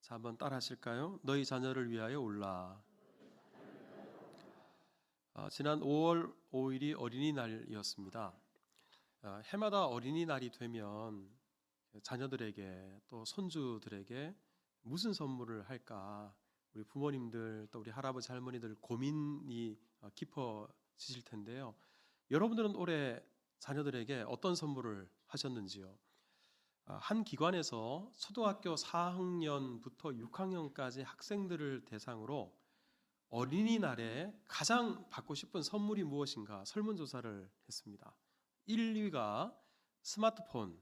자, 한번 따라 하실까요? 너희 자녀를 위하여 울라. 지난 5월 5일이 어린이날이었습니다. 해마다 어린이날이 되면 자녀들에게 또 손주들에게 무슨 선물을 할까, 우리 부모님들 또 우리 할아버지 할머니들 고민이 깊어지실 텐데요. 여러분들은 올해 자녀들에게 어떤 선물을 하셨는지요? 한 기관에서 초등학교 4학년부터 6학년까지 학생들을 대상으로 어린이날에 가장 받고 싶은 선물이 무엇인가 설문조사를 했습니다. 1위가 스마트폰,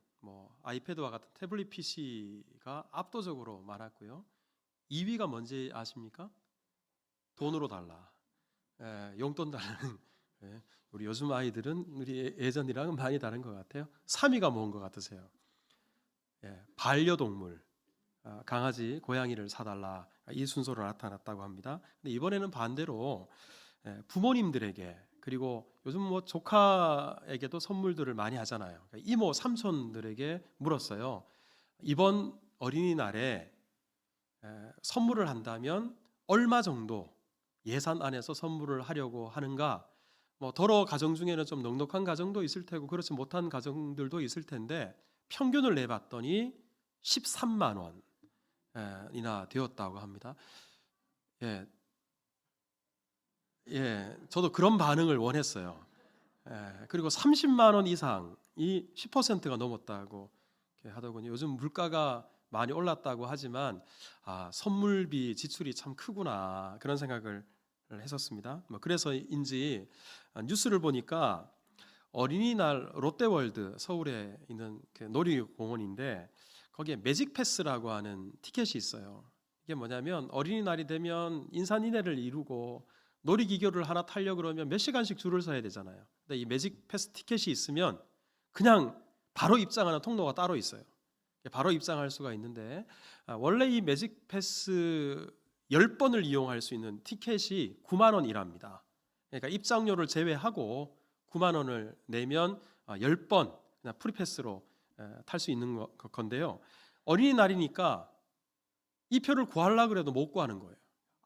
아이패드와 같은 태블릿 PC가 압도적으로 많았고요. 2위가 뭔지 아십니까? 돈으로 달라. 용돈 달라는. 우리 요즘 아이들은 우리 예전이랑은 많이 다른 것 같아요. 3위가 뭔 것 같으세요? 반려동물, 강아지, 고양이를 사달라, 이 순서로 나타났다고 합니다. 근데 이번에는 반대로 부모님들에게, 그리고 요즘 조카에게도 선물들을 많이 하잖아요. 그러니까 이모, 삼촌들에게 물었어요. 이번 어린이날에 선물을 한다면 얼마 정도 예산 안에서 선물을 하려고 하는가? 더러 가정 중에는 좀 넉넉한 가정도 있을 테고 그렇지 못한 가정들도 있을 텐데 평균을 내봤더니 13만 원이나 되었다고 합니다. 저도 그런 반응을 원했어요. 그리고 30만 원 이상이 10%가 넘었다고 하더군요. 요즘 물가가 많이 올랐다고 하지만 선물비 지출이 참 크구나, 그런 생각을 했었습니다. 그래서인지 뉴스를 보니까 어린이날 롯데월드, 서울에 있는 놀이공원인데 거기에 매직 패스라고 하는 티켓이 있어요. 이게 뭐냐면 어린이날이 되면 인산인해를 이루고 놀이기구를 하나 타려고 그러면 몇 시간씩 줄을 서야 되잖아요. 근데 이 매직 패스 티켓이 있으면 그냥 바로 입장하는 통로가 따로 있어요. 바로 입장할 수가 있는데 원래 이 매직 패스 10번을 이용할 수 있는 티켓이 9만 원이랍니다. 그러니까 입장료를 제외하고 9만 원을 내면 10번 프리패스로 탈 수 있는 건데요. 어린이날이니까 이 표를 구하려고 해도 못 구하는 거예요.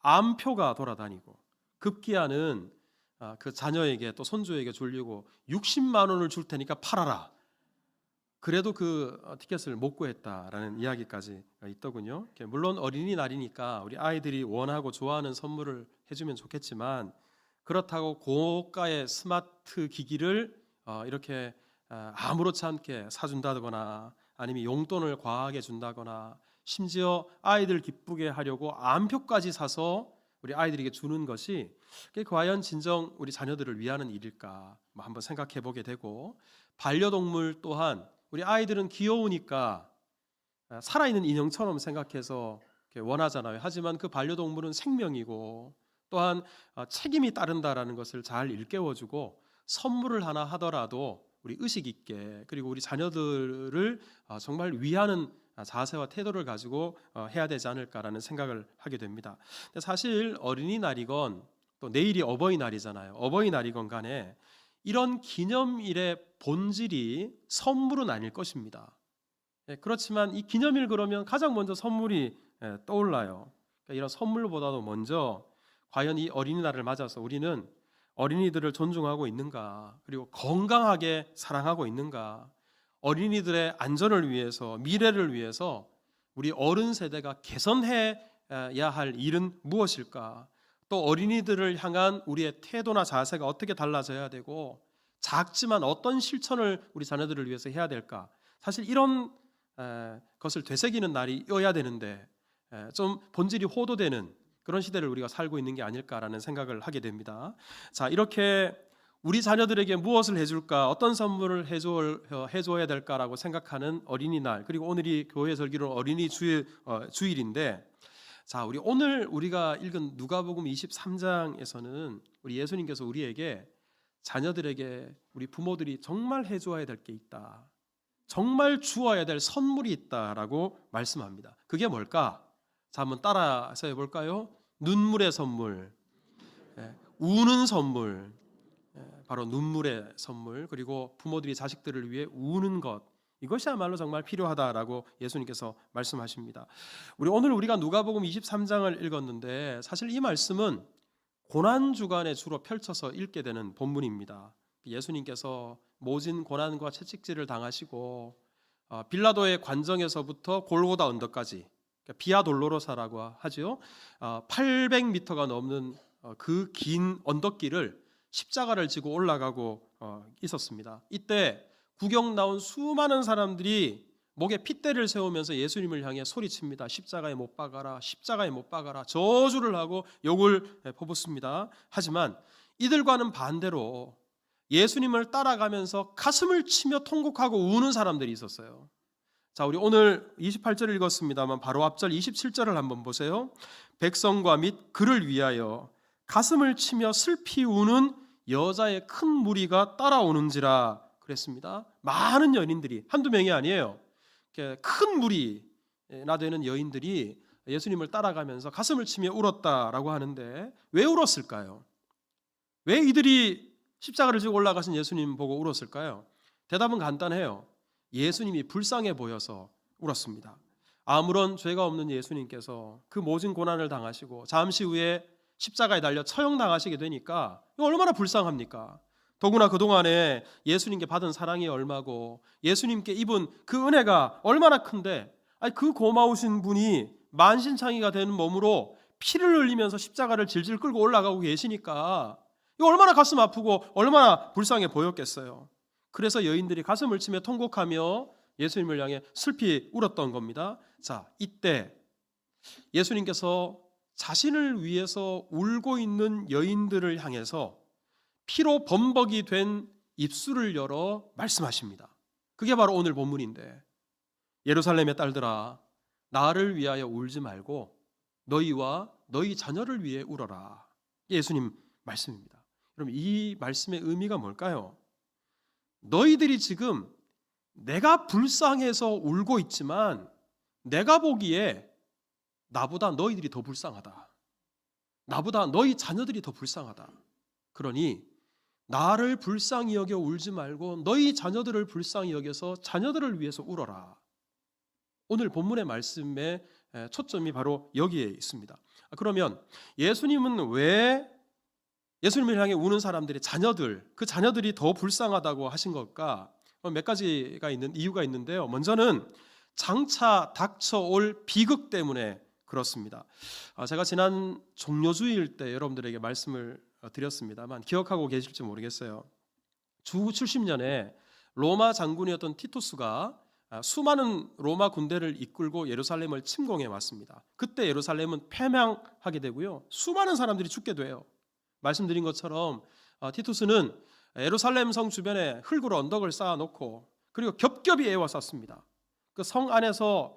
암표가 돌아다니고 급기야는 그 자녀에게 또 손주에게 주려고 60만 원을 줄 테니까 팔아라. 그래도 그 티켓을 못 구했다라는 이야기까지 있더군요. 물론 어린이날이니까 우리 아이들이 원하고 좋아하는 선물을 해주면 좋겠지만 그렇다고 고가의 스마트 기기를 이렇게 아무렇지 않게 사준다거나 아니면 용돈을 과하게 준다거나 심지어 아이들 기쁘게 하려고 암표까지 사서 우리 아이들에게 주는 것이 과연 진정 우리 자녀들을 위하는 일일까 한번 생각해 보게 되고, 반려동물 또한 우리 아이들은 귀여우니까 살아있는 인형처럼 생각해서 원하잖아요. 하지만 그 반려동물은 생명이고 또한 책임이 따른다라는 것을 잘 일깨워주고 선물을 하나 하더라도 우리 의식 있게, 그리고 우리 자녀들을 정말 위하는 자세와 태도를 가지고 해야 되지 않을까라는 생각을 하게 됩니다. 근데 사실 어린이날이건 또 내일이 어버이날이잖아요. 어버이날이건 간에 이런 기념일의 본질이 선물은 아닐 것입니다. 그렇지만 이 기념일 그러면 가장 먼저 선물이 떠올라요. 그러니까 이런 선물보다도 먼저 과연 이 어린이날을 맞아서 우리는 어린이들을 존중하고 있는가, 그리고 건강하게 사랑하고 있는가, 어린이들의 안전을 위해서, 미래를 위해서 우리 어른 세대가 개선해야 할 일은 무엇일까, 또 어린이들을 향한 우리의 태도나 자세가 어떻게 달라져야 되고 작지만 어떤 실천을 우리 자녀들을 위해서 해야 될까, 사실 이런 것을 되새기는 날이어야 되는데 좀 본질이 호도되는 그런 시대를 우리가 살고 있는 게 아닐까라는 생각을 하게 됩니다. 자, 이렇게 우리 자녀들에게 무엇을 해줄까, 어떤 선물을 해줘야 될까라고 생각하는 어린이날, 그리고 오늘이 교회 설교로 어린이 주일인데, 자, 오늘 우리가 읽은 누가복음 23장에서는 우리 예수님께서 우리에게 자녀들에게 우리 부모들이 정말 해줘야 될 게 있다, 정말 주어야 될 선물이 있다라고 말씀합니다. 그게 뭘까? 자, 한번 따라서 해볼까요? 눈물의 선물, 우는 선물, 바로 눈물의 선물, 그리고 부모들이 자식들을 위해 우는 것, 이것이야말로 정말 필요하다라고 예수님께서 말씀하십니다. 오늘 우리가 누가복음 23장을 읽었는데 사실 이 말씀은 고난 주간에 주로 펼쳐서 읽게 되는 본문입니다. 예수님께서 모진 고난과 채찍질을 당하시고 빌라도의 관정에서부터 골고다 언덕까지, 비아 돌로로사라고 하죠. 800m가 넘는 그 긴 언덕길을 십자가를 지고 올라가고 있었습니다. 이때 구경 나온 수많은 사람들이 목에 핏대를 세우면서 예수님을 향해 소리칩니다. 십자가에 못 박아라, 십자가에 못 박아라, 저주를 하고 욕을 퍼붓습니다. 하지만 이들과는 반대로 예수님을 따라가면서 가슴을 치며 통곡하고 우는 사람들이 있었어요. 자, 우리 오늘 28절 읽었습니다만 바로 앞절 27절을 한번 보세요. 백성과 및 그를 위하여 가슴을 치며 슬피 우는 여자의 큰 무리가 따라오는지라 그랬습니다. 많은 여인들이, 한두 명이 아니에요. 큰 무리나 되는 여인들이 예수님을 따라가면서 가슴을 치며 울었다라고 하는데 왜 울었을까요? 왜 이들이 십자가를 지고 올라가신 예수님 보고 울었을까요? 대답은 간단해요. 예수님이 불쌍해 보여서 울었습니다. 아무런 죄가 없는 예수님께서 그 모진 고난을 당하시고 잠시 후에 십자가에 달려 처형당하시게 되니까 얼마나 불쌍합니까? 더구나 그동안에 예수님께 받은 사랑이 얼마고 예수님께 입은 그 은혜가 얼마나 큰데 그 고마우신 분이 만신창이가 된 몸으로 피를 흘리면서 십자가를 질질 끌고 올라가고 계시니까 이거 얼마나 가슴 아프고 얼마나 불쌍해 보였겠어요. 그래서 여인들이 가슴을 치며 통곡하며 예수님을 향해 슬피 울었던 겁니다. 자, 이때 예수님께서 자신을 위해서 울고 있는 여인들을 향해서 피로 범벅이 된 입술을 열어 말씀하십니다. 그게 바로 오늘 본문인데, 예루살렘의 딸들아, 나를 위하여 울지 말고 너희와 너희 자녀를 위해 울어라. 예수님 말씀입니다. 그럼 이 말씀의 의미가 뭘까요? 너희들이 지금 내가 불쌍해서 울고 있지만 내가 보기에 나보다 너희들이 더 불쌍하다. 나보다 너희 자녀들이 더 불쌍하다. 그러니 나를 불쌍히 여겨 울지 말고 너희 자녀들을 불쌍히 여겨서 자녀들을 위해서 울어라. 오늘 본문의 말씀의 초점이 바로 여기에 있습니다. 그러면 예수님은 왜 예수님을 향해 우는 사람들의 자녀들, 그 자녀들이 더 불쌍하다고 하신 걸까? 몇 가지가 있는 이유가 있는데요. 먼저는 장차 닥쳐올 비극 때문에 그렇습니다. 제가 지난 종료주일 때 여러분들에게 말씀을 드렸습니다만 기억하고 계실지 모르겠어요. 주 70년에 로마 장군이었던 티투스가 수많은 로마 군대를 이끌고 예루살렘을 침공해 왔습니다. 그때 예루살렘은 패망하게 되고요. 수많은 사람들이 죽게 돼요. 말씀드린 것처럼 티투스는 예루살렘 성 주변에 흙으로 언덕을 쌓아놓고 그리고 겹겹이 에워쌌습니다. 그 성 안에서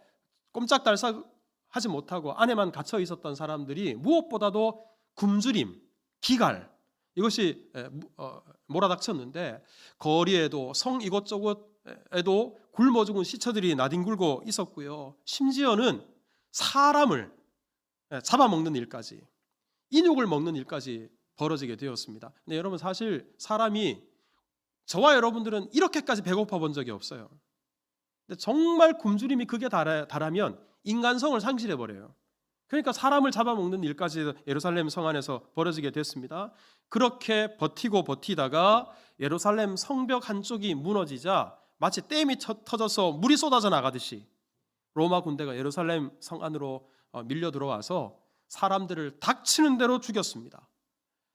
꼼짝달싹하지 못하고 안에만 갇혀 있었던 사람들이 무엇보다도 굶주림, 기갈 이것이 몰아닥쳤는데 거리에도 성 이곳저곳에도 굶어 죽은 시체들이 나뒹굴고 있었고요. 심지어는 사람을 잡아먹는 일까지, 인육을 먹는 일까지 벌어지게 되었습니다. 근데 여러분 사실 사람이 저와 여러분들은 이렇게까지 배고파 본 적이 없어요. 근데 정말 굶주림이 극에 달하면 인간성을 상실해 버려요. 그러니까 사람을 잡아먹는 일까지 예루살렘 성 안에서 벌어지게 됐습니다. 그렇게 버티다가 예루살렘 성벽 한쪽이 무너지자 마치 댐이 터져서 물이 쏟아져 나가듯이 로마 군대가 예루살렘 성 안으로 밀려 들어와서 사람들을 닥치는 대로 죽였습니다.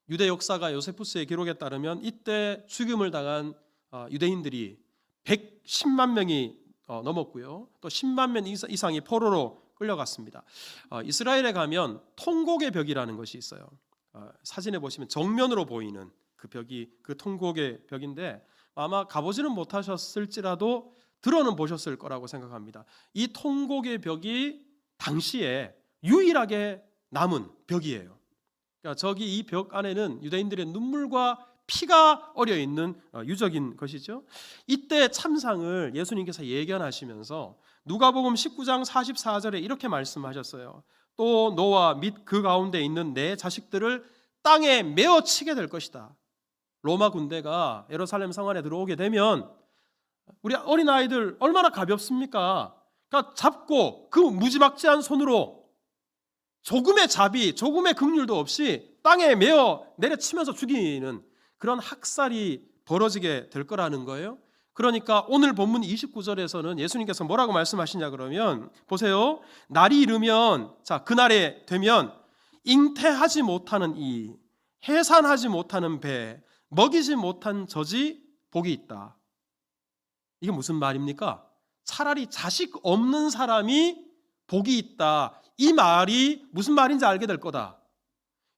유대 역사가 요세푸스의 기록에 따르면 이때 죽임을 당한 유대인들이 110만 명이 넘었고요. 또 10만 명 이상이 포로로 끌려갔습니다. 이스라엘에 가면 통곡의 벽이라는 것이 있어요. 사진에 보시면 정면으로 보이는 그 벽이 그 통곡의 벽인데 아마 가보지는 못하셨을지라도 들어는 보셨을 거라고 생각합니다. 이 통곡의 벽이 당시에 유일하게 남은 벽이에요. 그러니까 저기 이 벽 안에는 유대인들의 눈물과 피가 어려 있는 유적인 것이죠. 이때 참상을 예수님께서 예견하시면서 누가복음 19장 44절에 이렇게 말씀하셨어요. 또 너와 및 그 가운데 있는 내 자식들을 땅에 메어 치게 될 것이다. 로마 군대가 예루살렘 성 안에 들어오게 되면 우리 어린아이들 얼마나 가볍습니까? 그러니까 잡고 그 무지막지한 손으로 조금의 자비, 조금의 긍휼도 없이 땅에 메어 내려치면서 죽이는 그런 학살이 벌어지게 될 거라는 거예요. 그러니까 오늘 본문 29절에서는 예수님께서 뭐라고 말씀하시냐 그러면 보세요. 날이 이르면, 자, 그날에 되면 잉태하지 못하는 이, 해산하지 못하는 배, 먹이지 못한 젖이 복이 있다. 이게 무슨 말입니까? 차라리 자식 없는 사람이 복이 있다. 이 말이 무슨 말인지 알게 될 거다.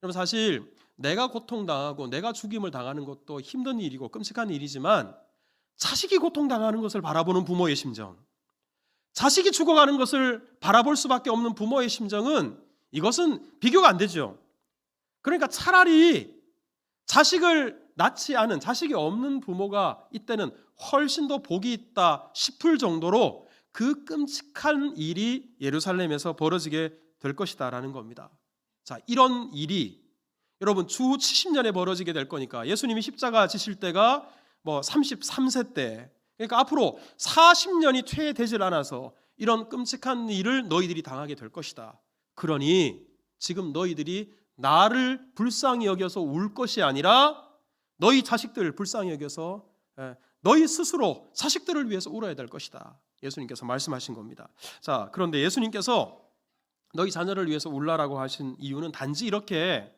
여러분, 사실 내가 고통당하고 내가 죽임을 당하는 것도 힘든 일이고 끔찍한 일이지만 자식이 고통당하는 것을 바라보는 부모의 심정, 자식이 죽어가는 것을 바라볼 수밖에 없는 부모의 심정은, 이것은 비교가 안 되죠. 그러니까 차라리 자식을 낳지 않은, 자식이 없는 부모가 이때는 훨씬 더 복이 있다 싶을 정도로 그 끔찍한 일이 예루살렘에서 벌어지게 될 것이다라는 겁니다. 자, 이런 일이 여러분 추후 70년에 벌어지게 될 거니까 예수님이 십자가 지실 때가 33세 때, 그러니까 앞으로 40년이 퇴되질 않아서 이런 끔찍한 일을 너희들이 당하게 될 것이다. 그러니 지금 너희들이 나를 불쌍히 여겨서 울 것이 아니라 너희 자식들을 불쌍히 여겨서 너희 스스로 자식들을 위해서 울어야 될 것이다. 예수님께서 말씀하신 겁니다. 자, 그런데 예수님께서 너희 자녀를 위해서 울라라고 하신 이유는 단지 이렇게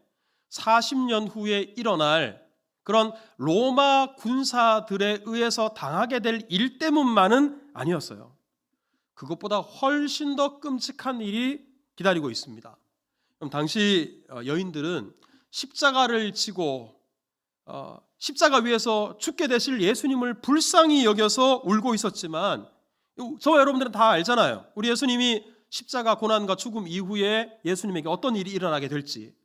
40년 후에 일어날 그런 로마 군사들에 의해서 당하게 될 일 때문만은 아니었어요. 그것보다 훨씬 더 끔찍한 일이 기다리고 있습니다. 그럼 당시 여인들은 십자가를 지고 십자가 위에서 죽게 되실 예수님을 불쌍히 여겨서 울고 있었지만, 저와 여러분들은 다 알잖아요. 우리 예수님이 십자가 고난과 죽음 이후에 예수님에게 어떤 일이 일어나게 될지.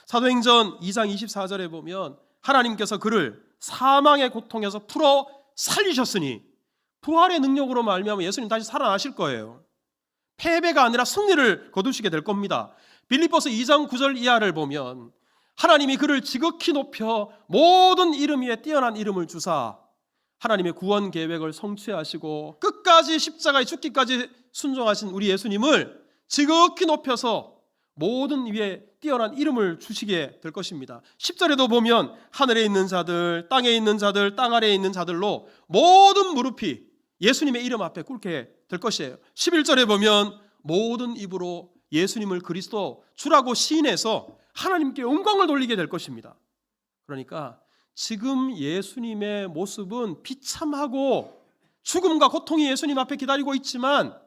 사도행전 2장 24절에 보면 하나님께서 그를 사망의 고통에서 풀어 살리셨으니 부활의 능력으로 말미암아 예수님 다시 살아나실 거예요. 패배가 아니라 승리를 거두시게 될 겁니다. 빌립보서 2장 9절 이하를 보면 하나님이 그를 지극히 높여 모든 이름 위에 뛰어난 이름을 주사 하나님의 구원 계획을 성취하시고 끝까지 십자가에 죽기까지 순종하신 우리 예수님을 지극히 높여서 모든 위에 뛰어난 이름을 주시게 될 것입니다. 10절에도 보면 하늘에 있는 자들, 땅에 있는 자들, 땅 아래에 있는 자들로 모든 무릎이 예수님의 이름 앞에 꿇게 될 것이에요. 11절에 보면 모든 입으로 예수님을 그리스도 주라고 시인해서 하나님께 영광을 돌리게 될 것입니다. 그러니까 지금 예수님의 모습은 비참하고 죽음과 고통이 예수님 앞에 기다리고 있지만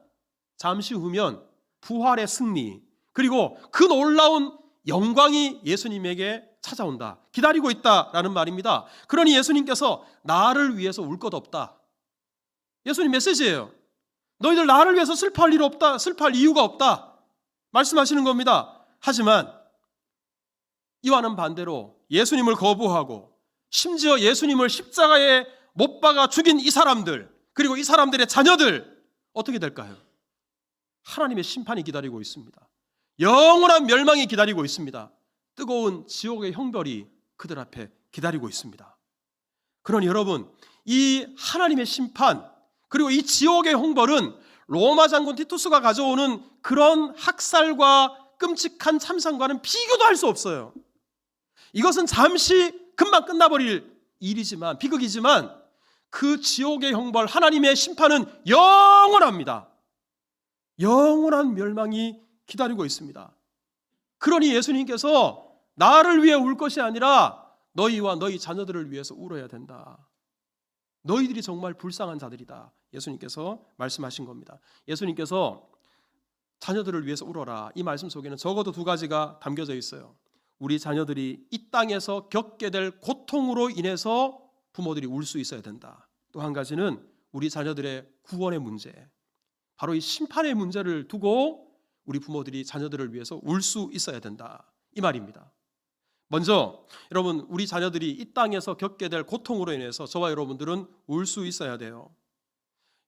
잠시 후면 부활의 승리, 그리고 그 놀라운 영광이 예수님에게 찾아온다, 기다리고 있다라는 말입니다. 그러니 예수님께서 나를 위해서 울 것 없다, 예수님 메시지예요. 너희들 나를 위해서 슬퍼할 일 없다, 슬퍼할 이유가 없다 말씀하시는 겁니다. 하지만 이와는 반대로 예수님을 거부하고 심지어 예수님을 십자가에 못 박아 죽인 이 사람들, 그리고 이 사람들의 자녀들 어떻게 될까요? 하나님의 심판이 기다리고 있습니다. 영원한 멸망이 기다리고 있습니다. 뜨거운 지옥의 형벌이 그들 앞에 기다리고 있습니다. 그러니 여러분, 이 하나님의 심판 그리고 이 지옥의 형벌은 로마 장군 티투스가 가져오는 그런 학살과 끔찍한 참상과는 비교도 할 수 없어요. 이것은 잠시 금방 끝나버릴 일이지만, 비극이지만 그 지옥의 형벌, 하나님의 심판은 영원합니다. 영원한 멸망이 기다리고 있습니다. 그러니 예수님께서 나를 위해 울 것이 아니라 너희와 너희 자녀들을 위해서 울어야 된다. 너희들이 정말 불쌍한 자들이다. 예수님께서 말씀하신 겁니다. 예수님께서 자녀들을 위해서 울어라, 이 말씀 속에는 적어도 두 가지가 담겨져 있어요. 우리 자녀들이 이 땅에서 겪게 될 고통으로 인해서 부모들이 울 수 있어야 된다. 또 한 가지는 우리 자녀들의 구원의 문제, 바로 이 심판의 문제를 두고 우리 부모들이 자녀들을 위해서 울 수 있어야 된다, 이 말입니다. 먼저 여러분, 우리 자녀들이 이 땅에서 겪게 될 고통으로 인해서 저와 여러분들은 울 수 있어야 돼요.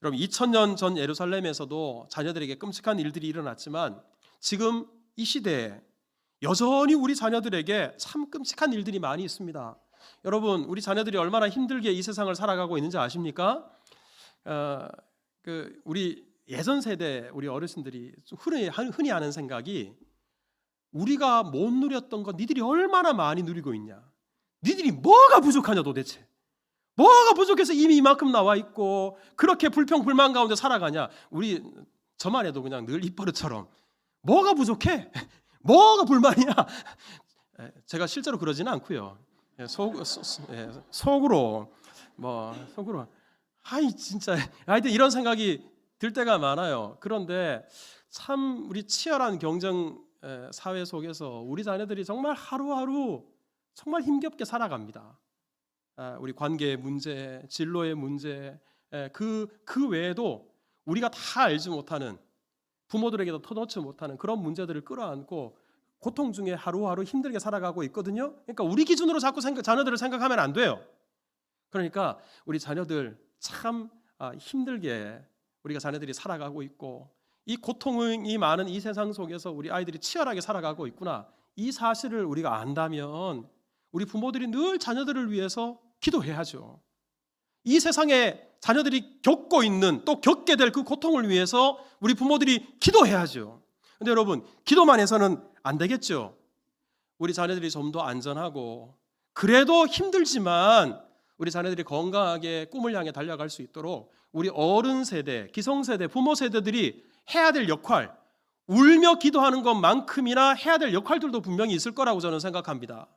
여러분, 2000년 전 예루살렘에서도 자녀들에게 끔찍한 일들이 일어났지만 지금 이 시대에 여전히 우리 자녀들에게 참 끔찍한 일들이 많이 있습니다. 여러분, 우리 자녀들이 얼마나 힘들게 이 세상을 살아가고 있는지 아십니까? 우리 예전 세대 우리 어르신들이 좀 흔히 하는 생각이 우리가 못 누렸던 거 니들이 얼마나 많이 누리고 있냐. 니들이 뭐가 부족하냐 도대체. 뭐가 부족해서 이미 이만큼 나와 있고 그렇게 불평불만 가운데 살아가냐. 저만 해도 그냥 늘 입버릇처럼 뭐가 부족해? 뭐가 불만이야? 제가 실제로 그러지는 않고요. 속으로 아이 진짜 하여튼 이런 생각이 들 때가 많아요. 그런데 참 우리 치열한 경쟁 사회 속에서 우리 자녀들이 정말 하루하루 정말 힘겹게 살아갑니다. 우리 관계의 문제, 진로의 문제, 그 외에도 우리가 다 알지 못하는 부모들에게도 터놓지 못하는 그런 문제들을 끌어안고 고통 중에 하루하루 힘들게 살아가고 있거든요. 그러니까 우리 기준으로 자꾸 자녀들을 생각하면 안 돼요. 그러니까 우리 자녀들 참 힘들게 우리가 자녀들이 살아가고 있고 이 고통이 많은 이 세상 속에서 우리 아이들이 치열하게 살아가고 있구나. 이 사실을 우리가 안다면 우리 부모들이 늘 자녀들을 위해서 기도해야죠. 이 세상에 자녀들이 겪고 있는 또 겪게 될 그 고통을 위해서 우리 부모들이 기도해야죠. 근데 여러분 기도만 해서는 안 되겠죠. 우리 자녀들이 좀 더 안전하고 그래도 힘들지만 우리 자녀들이 건강하게 꿈을 향해 달려갈 수 있도록 우리 어른 세대, 기성세대, 부모 세대들이 해야 될 역할, 울며 기도하는 것만큼이나 해야 될 역할들도 분명히 있을 거라고 저는 생각합니다.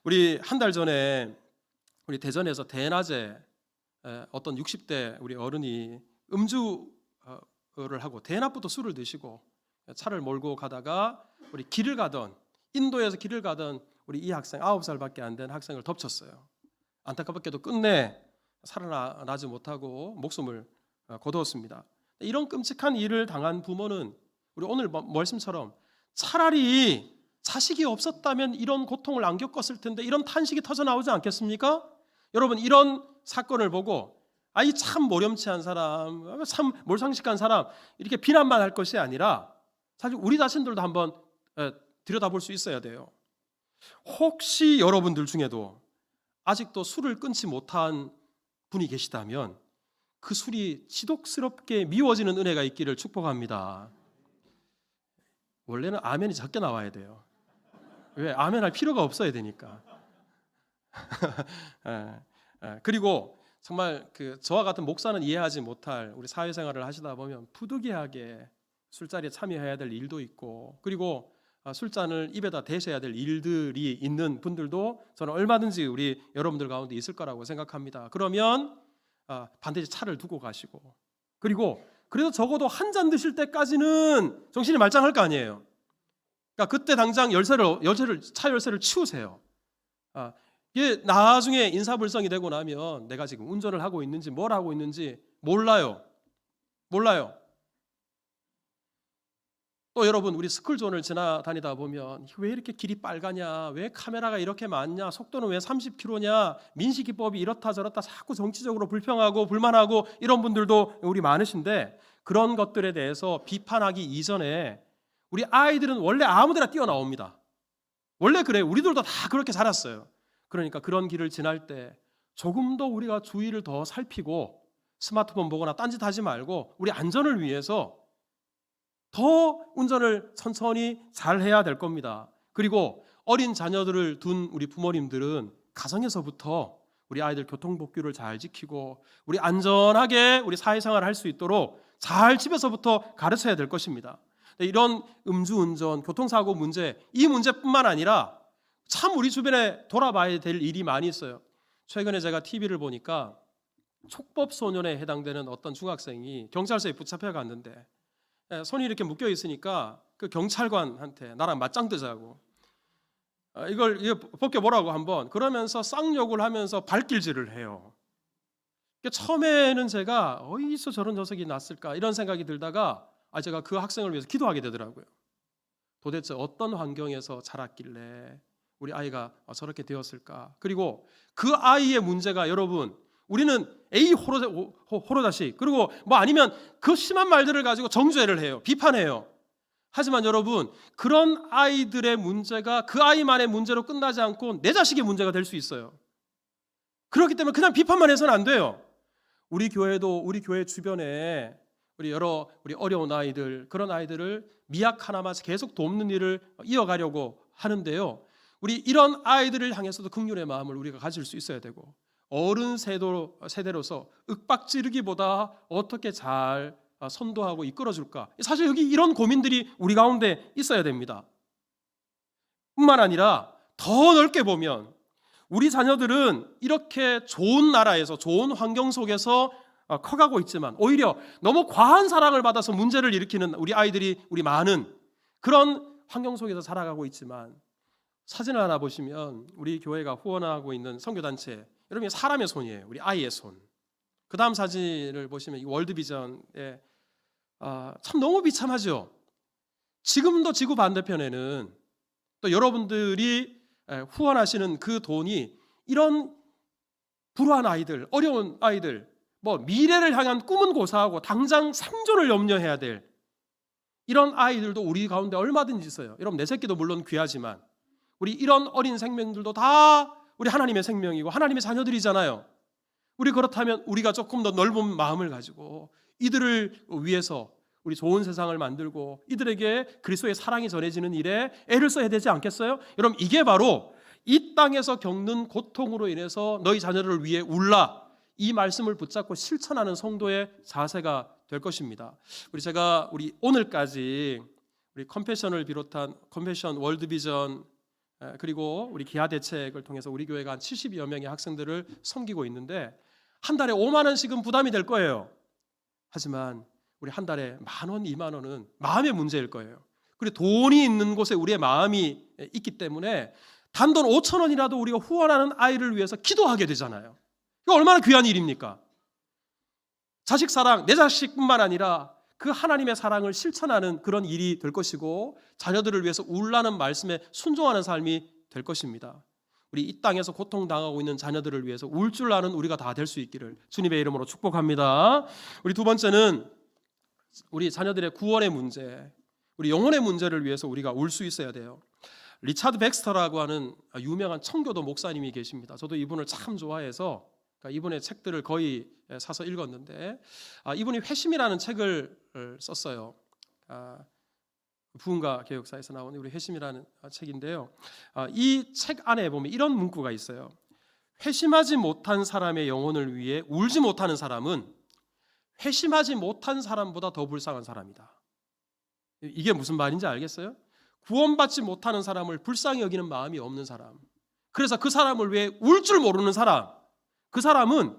우리 한 달 전에 우리 대전에서 대낮에 어떤 60대 우리 어른이 음주를 하고 대낮부터 술을 드시고 차를 몰고 가다가 우리 길을 가던 인도에서 길을 가던 우리 이 학생 9살밖에 안 된 학생을 덮쳤어요. 안타깝게도 끝내 살아나지 못하고 목숨을 거두었습니다. 이런 끔찍한 일을 당한 부모는 우리 오늘 말씀처럼 차라리 자식이 없었다면 이런 고통을 안 겪었을 텐데 이런 탄식이 터져 나오지 않겠습니까? 여러분 이런 사건을 보고 이 참 모렴치한 사람, 참 몰상식한 사람 이렇게 비난만 할 것이 아니라 사실 우리 자신들도 한번 들여다볼 수 있어야 돼요. 혹시 여러분들 중에도 아직도 술을 끊지 못한 분이 계시다면 그 술이 지독스럽게 미워지는 은혜가 있기를 축복합니다. 원래는 아멘이 적게 나와야 돼요. 왜? 아멘할 필요가 없어야 되니까. 그리고 정말 저와 같은 목사는 이해하지 못할 우리 사회생활을 하시다 보면 부득이하게 술자리에 참여해야 될 일도 있고 그리고 술잔을 입에다 대셔야 될 일들이 있는 분들도 저는 얼마든지 우리 여러분들 가운데 있을 거라고 생각합니다. 그러면 반드시 차를 두고 가시고 그리고 그래도 적어도 한 잔 드실 때까지는 정신이 말짱할 거 아니에요. 그러니까 그때 당장 차 열쇠를 치우세요. 이게 나중에 인사불성이 되고 나면 내가 지금 운전을 하고 있는지 뭘 하고 있는지 몰라요. 또 여러분 우리 스쿨존을 지나다니다 보면 왜 이렇게 길이 빨가냐, 왜 카메라가 이렇게 많냐, 속도는 왜 30km냐, 민식이법이 이렇다 저렇다 자꾸 정치적으로 불평하고 불만하고 이런 분들도 우리 많으신데 그런 것들에 대해서 비판하기 이전에 우리 아이들은 원래 아무데나 뛰어나옵니다. 원래 그래요. 우리들도 다 그렇게 자랐어요. 그러니까 그런 길을 지날 때 조금 더 우리가 주의를 더 살피고 스마트폰 보거나 딴짓하지 말고 우리 안전을 위해서 더 운전을 천천히 잘 해야 될 겁니다. 그리고 어린 자녀들을 둔 우리 부모님들은 가정에서부터 우리 아이들 교통법규를 잘 지키고 우리 안전하게 우리 사회생활을 할 수 있도록 잘 집에서부터 가르쳐야 될 것입니다. 이런 음주운전, 교통사고 문제, 이 문제뿐만 아니라 참 우리 주변에 돌아봐야 될 일이 많이 있어요. 최근에 제가 TV를 보니까 촉법소년에 해당되는 어떤 중학생이 경찰서에 붙잡혀 갔는데 손이 이렇게 묶여 있으니까 그 경찰관한테 나랑 맞짱 뜨자고 이걸 벗겨보라고 한번 그러면서 쌍욕을 하면서 발길질을 해요. 처음에는 제가 어디서 저런 녀석이 났을까 이런 생각이 들다가 제가 그 학생을 위해서 기도하게 되더라고요. 도대체 어떤 환경에서 자랐길래 우리 아이가 저렇게 되었을까. 그리고 그 아이의 문제가 여러분 우리는 A 호로자식 그리고 아니면 그 심한 말들을 가지고 정죄를 해요. 비판해요. 하지만 여러분 그런 아이들의 문제가 그 아이만의 문제로 끝나지 않고 내 자식의 문제가 될 수 있어요. 그렇기 때문에 그냥 비판만 해서는 안 돼요. 우리 교회도 우리 교회 주변에 우리 어려운 아이들, 그런 아이들을 미약 하나만 계속 돕는 일을 이어가려고 하는데요. 우리 이런 아이들을 향해서도 긍휼의 마음을 우리가 가질 수 있어야 되고, 어른 세대로서 윽박지르기보다 어떻게 잘 선도하고 이끌어줄까? 사실 여기 이런 고민들이 우리 가운데 있어야 됩니다. 뿐만 아니라 더 넓게 보면 우리 자녀들은 이렇게 좋은 나라에서, 좋은 환경 속에서 커가고 있지만 오히려 너무 과한 사랑을 받아서 문제를 일으키는 우리 아이들이 우리 많은 그런 환경 속에서 살아가고 있지만, 사진을 하나 보시면 우리 교회가 후원하고 있는 선교단체, 여러분 사람의 손이에요. 우리 아이의 손. 그 다음 사진을 보시면 이 월드비전에 참 너무 비참하죠. 지금도 지구 반대편에는 또 여러분들이 후원하시는 그 돈이 이런 불우한 아이들, 어려운 아이들, 미래를 향한 꿈은 고사하고 당장 생존을 염려해야 될 이런 아이들도 우리 가운데 얼마든지 있어요. 여러분 내 새끼도 물론 귀하지만 우리 이런 어린 생명들도 다 우리 하나님의 생명이고 하나님의 자녀들이잖아요. 우리 그렇다면 우리가 조금 더 넓은 마음을 가지고 이들을 위해서 우리 좋은 세상을 만들고 이들에게 그리스도의 사랑이 전해지는 일에 애를 써야 되지 않겠어요? 여러분 이게 바로 이 땅에서 겪는 고통으로 인해서 너희 자녀를 위해 울라, 이 말씀을 붙잡고 실천하는 성도의 자세가 될 것입니다. 우리 오늘까지 우리 컴패션을 비롯한 컴패션 월드비전 그리고 우리 기아 대책을 통해서 우리 교회가 한 70여 명의 학생들을 섬기고 있는데 한 달에 5만 원씩은 부담이 될 거예요. 하지만 우리 한 달에 10,000원, 2만 원은 마음의 문제일 거예요. 그리고 돈이 있는 곳에 우리의 마음이 있기 때문에 단돈 5,000원이라도 우리가 후원하는 아이를 위해서 기도하게 되잖아요. 이거 얼마나 귀한 일입니까? 자식 사랑, 내 자식뿐만 아니라 그 하나님의 사랑을 실천하는 그런 일이 될 것이고 자녀들을 위해서 울라는 말씀에 순종하는 삶이 될 것입니다. 우리 이 땅에서 고통당하고 있는 자녀들을 위해서 울 줄 아는 우리가 다 될 수 있기를 주님의 이름으로 축복합니다. 우리 두 번째는 우리 자녀들의 구원의 문제, 우리 영혼의 문제를 위해서 우리가 울 수 있어야 돼요. 리차드 백스터라고 하는 유명한 청교도 목사님이 계십니다. 저도 이분을 참 좋아해서 이분의 책들을 거의 사서 읽었는데 이분이 회심이라는 책을 썼어요. 부흥가 개혁사에서 나오는 우리 회심이라는 책인데요. 이 책 안에 보면 이런 문구가 있어요. 회심하지 못한 사람의 영혼을 위해 울지 못하는 사람은 회심하지 못한 사람보다 더 불쌍한 사람이다. 이게 무슨 말인지 알겠어요? 구원받지 못하는 사람을 불쌍히 여기는 마음이 없는 사람, 그래서 그 사람을 위해 울 줄 모르는 사람, 그 사람은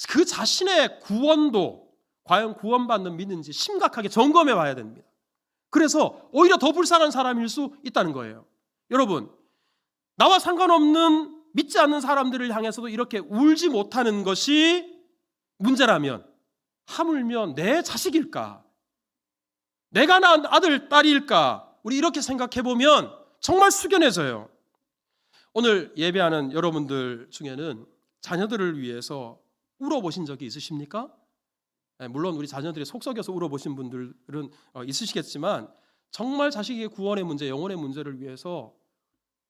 그 자신의 구원도 과연 구원받는 믿는지 심각하게 점검해 봐야 됩니다. 그래서 오히려 더 불쌍한 사람일 수 있다는 거예요. 여러분, 나와 상관없는 믿지 않는 사람들을 향해서도 이렇게 울지 못하는 것이 문제라면 하물며 내 자식일까? 내가 낳은 아들, 딸일까? 우리 이렇게 생각해 보면 정말 숙연해져요. 오늘 예배하는 여러분들 중에는 자녀들을 위해서 울어보신 적이 있으십니까? 물론 우리 자녀들이 속썩여서 울어보신 분들은 있으시겠지만 정말 자식의 구원의 문제, 영혼의 문제를 위해서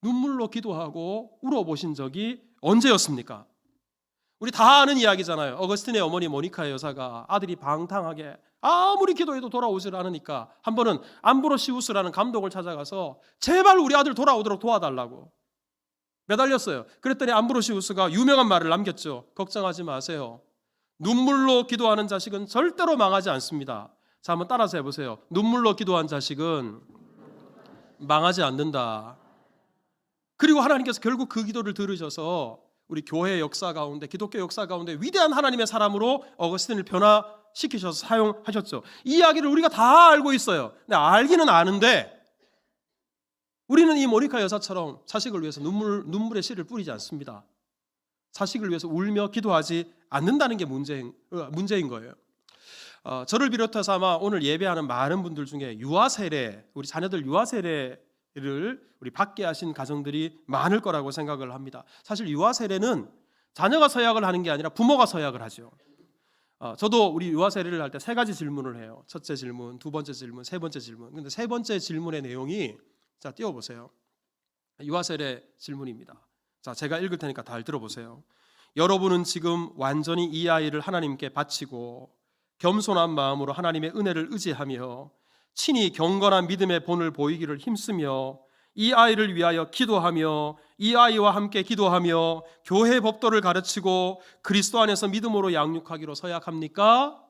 눈물로 기도하고 울어보신 적이 언제였습니까? 우리 다 아는 이야기잖아요. 어거스틴의 어머니 모니카 여사가 아들이 방탕하게 아무리 기도해도 돌아오질 않으니까 한 번은 암브로시우스라는 감독을 찾아가서 제발 우리 아들 돌아오도록 도와달라고 매달렸어요. 그랬더니 암브로시우스가 유명한 말을 남겼죠. 걱정하지 마세요. 눈물로 기도하는 자식은 절대로 망하지 않습니다. 자, 한번 따라서 해보세요. 눈물로 기도한 자식은 망하지 않는다. 그리고 하나님께서 결국 그 기도를 들으셔서 우리 교회 역사 가운데, 기독교 역사 가운데 위대한 하나님의 사람으로 어거스틴을 변화시키셔서 사용하셨죠. 이 이야기를 우리가 다 알고 있어요. 근데 알기는 아는데 우리는 이 모니카 여사처럼 자식을 위해서 눈물의 씨를 뿌리지 않습니다. 자식을 위해서 울며 기도하지 않는다는 게 문제인 거예요. 저를 비롯해서 아마 오늘 예배하는 많은 분들 중에 유아 세례, 우리 자녀들 유아 세례를 우리 받게 하신 가정들이 많을 거라고 생각을 합니다. 사실 유아 세례는 자녀가 서약을 하는 게 아니라 부모가 서약을 하죠. 저도 우리 유아 세례를 할 때 3가지 질문을 해요. 첫째 질문, 두 번째 질문, 세 번째 질문. 근데 세 번째 질문의 내용이, 자, 띄워보세요. 유아 세례 질문입니다. 자, 제가 읽을 테니까 잘 들어보세요. 여러분은 지금 완전히 이 아이를 하나님께 바치고 겸손한 마음으로 하나님의 은혜를 의지하며 친히 경건한 믿음의 본을 보이기를 힘쓰며 이 아이를 위하여 기도하며 이 아이와 함께 기도하며 교회 법도를 가르치고 그리스도 안에서 믿음으로 양육하기로 서약합니까?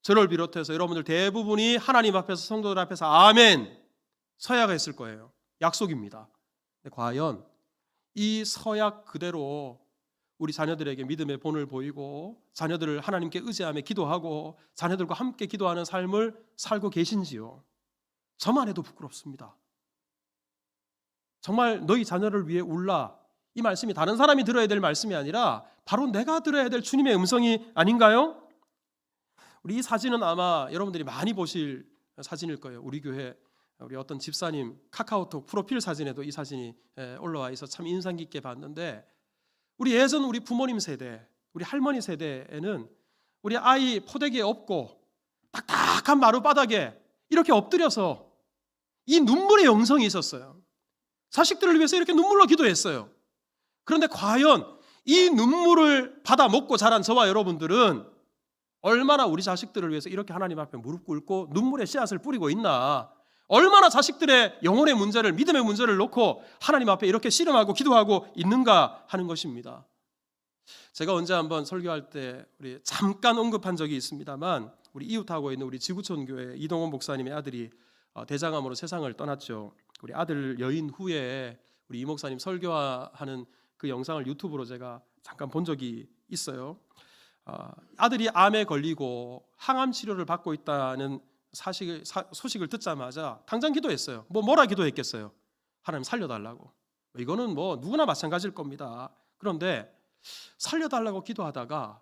저를 비롯해서 여러분들 대부분이 하나님 앞에서 성도들 앞에서 아멘 서약했을 거예요. 약속입니다. 근데 과연 이 서약 그대로 우리 자녀들에게 믿음의 본을 보이고 자녀들을 하나님께 의지하며 기도하고 자녀들과 함께 기도하는 삶을 살고 계신지요? 저만 해도 부끄럽습니다. 정말 너희 자녀를 위해 울라, 이 말씀이 다른 사람이 들어야 될 말씀이 아니라 바로 내가 들어야 될 주님의 음성이 아닌가요? 우리 이 사진은 아마 여러분들이 많이 보실 사진일 거예요. 우리 교회 우리 어떤 집사님 카카오톡 프로필 사진에도 이 사진이 올라와 있어 참 인상 깊게 봤는데, 우리 예전 우리 부모님 세대, 우리 할머니 세대에는 우리 아이 포대기에 업고 딱딱한 마룻바닥에 이렇게 엎드려서 이 눈물의 영성이 있었어요. 자식들을 위해서 이렇게 눈물로 기도했어요. 그런데 과연 이 눈물을 받아 먹고 자란 저와 여러분들은 얼마나 우리 자식들을 위해서 이렇게 하나님 앞에 무릎 꿇고 눈물의 씨앗을 뿌리고 있나, 얼마나 자식들의 영혼의 문제를, 믿음의 문제를 놓고 하나님 앞에 이렇게 씨름하고 기도하고 있는가 하는 것입니다. 제가 언제 한번 설교할 때 우리 잠깐 언급한 적이 있습니다만, 우리 이웃하고 있는 우리 지구촌 교회 이동원 목사님의 아들이 대장암으로 세상을 떠났죠. 우리 아들 여인 후에 우리 이 목사님 설교하는 그 영상을 유튜브로 제가 잠깐 본 적이 있어요. 아들이 암에 걸리고 항암 치료를 받고 있다는 소식을 듣자마자 당장 기도했어요. 뭐라 기도했겠어요? 하나님 살려달라고. 이거는 뭐 누구나 마찬가지일 겁니다. 그런데 살려달라고 기도하다가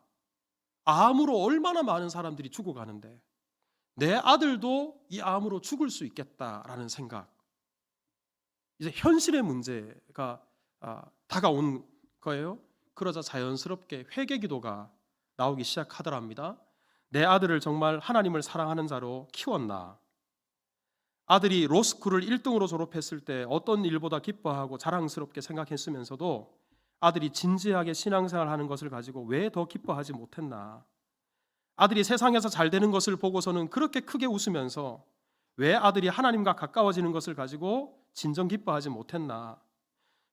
암으로 얼마나 많은 사람들이 죽어가는데 내 아들도 이 암으로 죽을 수 있겠다라는 생각, 이제 현실의 문제가 다가온 거예요. 그러자 자연스럽게 회개 기도가 나오기 시작하더랍니다. 내 아들을 정말 하나님을 사랑하는 자로 키웠나? 아들이 로스쿨을 1등으로 졸업했을 때 어떤 일보다 기뻐하고 자랑스럽게 생각했으면서도 아들이 진지하게 신앙생활하는 것을 가지고 왜 더 기뻐하지 못했나? 아들이 세상에서 잘 되는 것을 보고서는 그렇게 크게 웃으면서 왜 아들이 하나님과 가까워지는 것을 가지고 진정 기뻐하지 못했나?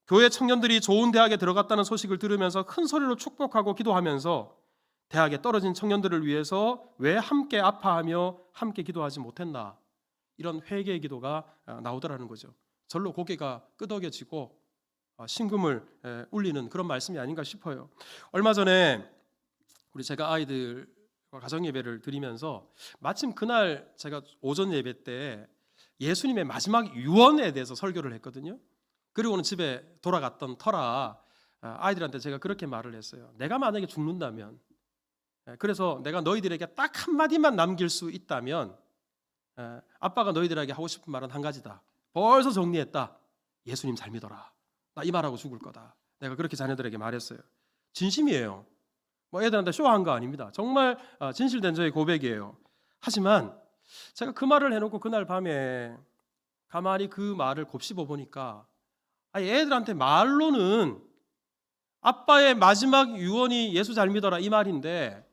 교회 청년들이 좋은 대학에 들어갔다는 소식을 들으면서 큰 소리로 축복하고 기도하면서 대학에 떨어진 청년들을 위해서 왜 함께 아파하며 함께 기도하지 못했나? 이런 회개의 기도가 나오더라는 거죠. 절로 고개가 끄덕여지고 심금을 울리는 그런 말씀이 아닌가 싶어요. 얼마 전에 제가 아이들과 가정 예배를 드리면서 마침 그날 제가 오전 예배 때 예수님의 마지막 유언에 대해서 설교를 했거든요. 그리고는 집에 돌아갔던 터라 아이들한테 제가 그렇게 말을 했어요. 내가 만약에 죽는다면, 그래서 내가 너희들에게 딱 한마디만 남길 수 있다면 아빠가 너희들에게 하고 싶은 말은 한 가지다. 벌써 정리했다. 예수님 잘 믿어라. 나 이 말하고 죽을 거다. 내가 그렇게 자녀들에게 말했어요. 진심이에요. 뭐 애들한테 쇼한 거 아닙니다. 정말 진실된 저의 고백이에요. 하지만 제가 그 말을 해놓고 그날 밤에 가만히 그 말을 곱씹어 보니까 애들한테 말로는 아빠의 마지막 유언이 예수 잘 믿어라 이 말인데,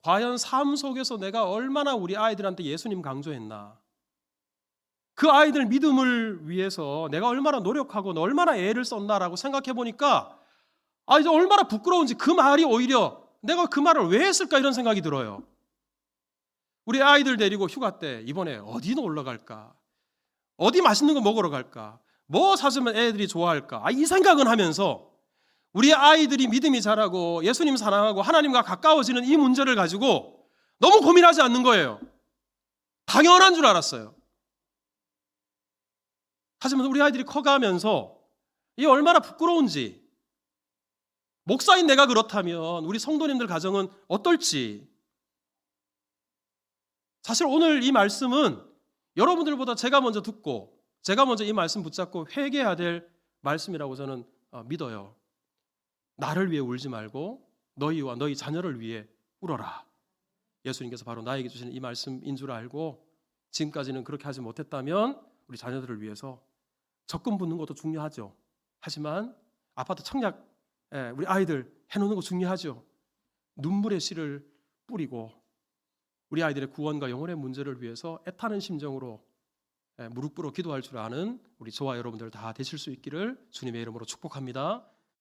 과연 삶 속에서 내가 얼마나 우리 아이들한테 예수님 강조했나? 그 아이들 믿음을 위해서 내가 얼마나 노력하고 얼마나 애를 썼나라고 생각해 보니까 이제 얼마나 부끄러운지, 그 말이 오히려 내가 그 말을 왜 했을까 이런 생각이 들어요. 우리 아이들 데리고 휴가 때 이번에 어디 놀러 갈까? 어디 맛있는 거 먹으러 갈까? 뭐 사주면 애들이 좋아할까? 이 생각은 하면서 우리 아이들이 믿음이 자라고 예수님 사랑하고 하나님과 가까워지는 이 문제를 가지고 너무 고민하지 않는 거예요. 당연한 줄 알았어요. 하지만 우리 아이들이 커가면서 이게 얼마나 부끄러운지, 목사인 내가 그렇다면 우리 성도님들 가정은 어떨지. 사실 오늘 이 말씀은 여러분들보다 제가 먼저 듣고 제가 먼저 이 말씀 붙잡고 회개해야 될 말씀이라고 저는 믿어요. 나를 위해 울지 말고 너희와 너희 자녀를 위해 울어라. 예수님께서 바로 나에게 주시는 이 말씀인 줄 알고 지금까지는 그렇게 하지 못했다면 우리 자녀들을 위해서 적금 붓는 것도 중요하죠. 하지만 아파트 청약 우리 아이들 해놓는 거 중요하죠. 눈물의 씨를 뿌리고 우리 아이들의 구원과 영혼의 문제를 위해서 애타는 심정으로 무릎 꿇어 기도할 줄 아는 우리 저와 여러분들 다 되실 수 있기를 주님의 이름으로 축복합니다.